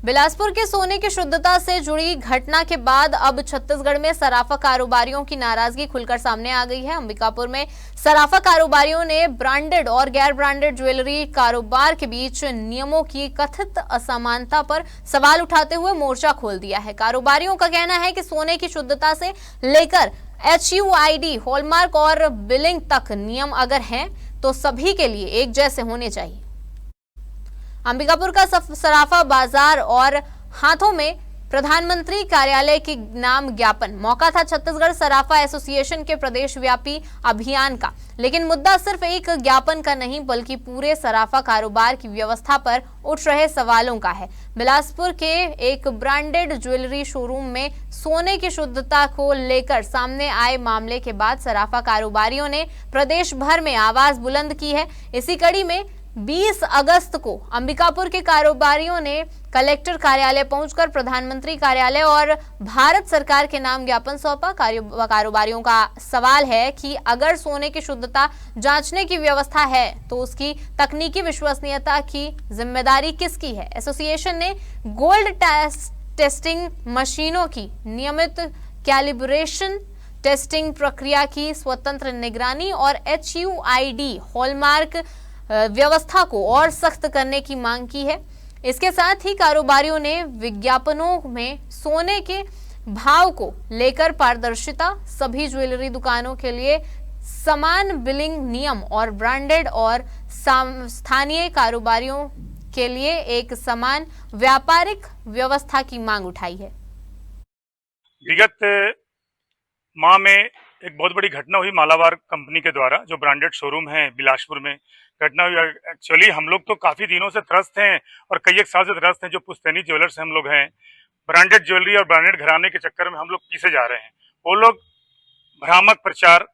बिलासपुर के सोने की शुद्धता से जुड़ी घटना के बाद अब छत्तीसगढ़ में सराफा कारोबारियों की नाराजगी खुलकर सामने आ गई है। अंबिकापुर में सराफा कारोबारियों ने ब्रांडेड और गैर ब्रांडेड ज्वेलरी कारोबार के बीच नियमों की कथित असमानता पर सवाल उठाते हुए मोर्चा खोल दिया है। कारोबारियों का कहना है कि सोने की शुद्धता से लेकर HUID, हॉलमार्क और बिलिंग तक नियम अगर हैं तो सभी के लिए एक जैसे होने चाहिए। अंबिकापुर का सराफा बाजार और हाथों में प्रधानमंत्री कार्यालय के नाम ज्ञापन मौका था छत्तीसगढ़ सराफा एसोसिएशन के प्रदेश व्यापी अभियान का। लेकिन मुद्दा सिर्फ एक ज्ञापन का नहीं बल्कि पूरे सराफा कारोबार की व्यवस्था पर उठ रहे सवालों का है। बिलासपुर के एक ब्रांडेड ज्वेलरी शोरूम में सोने की शुद्धता को लेकर सामने आए मामले के बाद सराफा कारोबारियों ने प्रदेश भर में आवाज बुलंद की है। इसी कड़ी में 20 अगस्त को अंबिकापुर के कारोबारियों ने कलेक्टर कार्यालय पहुंचकर प्रधानमंत्री कार्यालय और भारत सरकार के नाम ज्ञापन सौंपा। कारोबारियों का सवाल है कि अगर सोने की शुद्धता जांचने की व्यवस्था है तो उसकी तकनीकी विश्वसनीयता की जिम्मेदारी किसकी है। एसोसिएशन ने गोल्ड टेस्टिंग मशीनों की नियमित कैलिब्रेशन टेस्टिंग प्रक्रिया की स्वतंत्र निगरानी और HUID हॉलमार्क व्यवस्था को और सख्त करने की मांग की है। इसके साथ ही कारोबारियों ने विज्ञापनों में सोने के भाव को लेकर पारदर्शिता, सभी ज्वेलरी दुकानों के लिए समान बिलिंग नियम और ब्रांडेड और स्थानीय कारोबारियों के लिए एक समान व्यापारिक व्यवस्था की मांग उठाई है। विगत माह में एक बहुत बड़ी घटना हुई मालाबार कंपनी के द्वारा, जो ब्रांडेड शोरूम है बिलासपुर में घटना हुई। एक्चुअली हम लोग तो काफी दिनों से त्रस्त हैं और कई एक साल से त्रस्त हैं, जो पुश्तैनी ज्वेलर्स हम लोग हैं। ब्रांडेड ज्वेलरी और ब्रांडेड घराने के चक्कर में हम लोग पीछे जा रहे हैं। वो लोग भ्रामक प्रचार,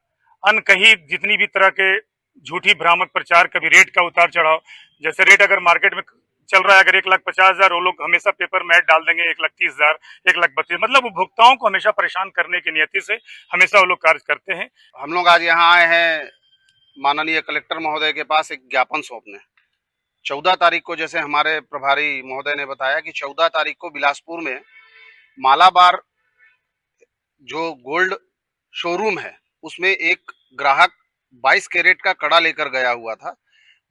अनकही जितनी भी तरह के झूठी भ्रामक प्रचार, कभी रेट का उतार चढ़ाव, जैसे रेट अगर मार्केट में चल रहा है अगर 1,50,000, वो लोग हमेशा पेपर में ऐड डाल देंगे 1,30,000, 1,32,000। मतलब उपभोक्ताओं को हमेशा परेशान करने की नियति से हमेशा वो लोग कार्य करते हैं। हम लोग आज यहाँ आए हैं माननीय कलेक्टर महोदय के पास एक ज्ञापन सौंपने। 14 तारीख को, जैसे हमारे प्रभारी महोदय ने बताया कि 14 तारीख को बिलासपुर में मालाबार जो गोल्ड शोरूम है उसमें एक ग्राहक 22 कैरेट का कड़ा लेकर गया हुआ था,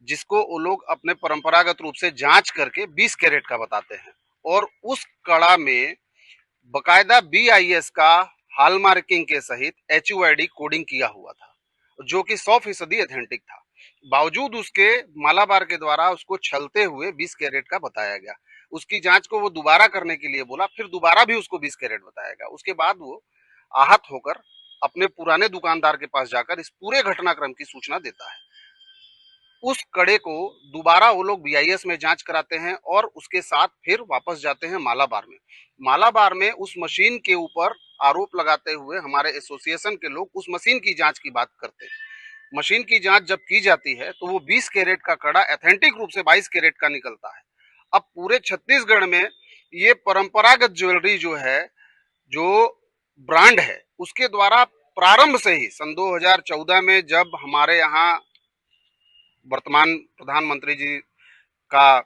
जिसको वो लोग अपने परंपरागत रूप से जांच करके 20 कैरेट का बताते हैं। और उस कड़ा में बकायदा BIS का हॉलमार्किंग के सहित HUID कोडिंग किया हुआ था, जो कि 100% ऑथेंटिक था। बावजूद उसके मालाबार के द्वारा उसको छलते हुए 20 कैरेट का बताया गया। उसकी जांच को वो दोबारा करने के लिए बोला, फिर दोबारा भी उसको 20 कैरेट बताया गया। उसके बाद वो आहत होकर अपने पुराने दुकानदार के पास जाकर इस पूरे घटनाक्रम की सूचना देता है। उस कड़े को दोबारा वो लोग BIS में जांच कराते हैं और उसके साथ फिर वापस जाते हैं मालाबार में। मालाबार में उस मशीन के ऊपर आरोप लगाते हुए हमारे एसोसिएशन के लोग उस मशीन की जांच की बात करते हैं। मशीन की जांच जब की जाती है तो वो 20 कैरेट का कड़ा ऑथेंटिक रूप से 22 कैरेट का निकलता है। अब पूरे छत्तीसगढ़ में ये परंपरागत ज्वेलरी जो है, जो ब्रांड है, उसके द्वारा प्रारंभ से ही सन 2014 में जब हमारे यहाँ वर्तमान प्रधानमंत्री जी का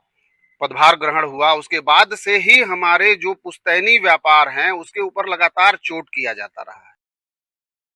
पदभार ग्रहण हुआ, उसके बाद से ही हमारे जो पुश्तैनी व्यापार हैं उसके ऊपर लगातार चोट किया जाता रहा है।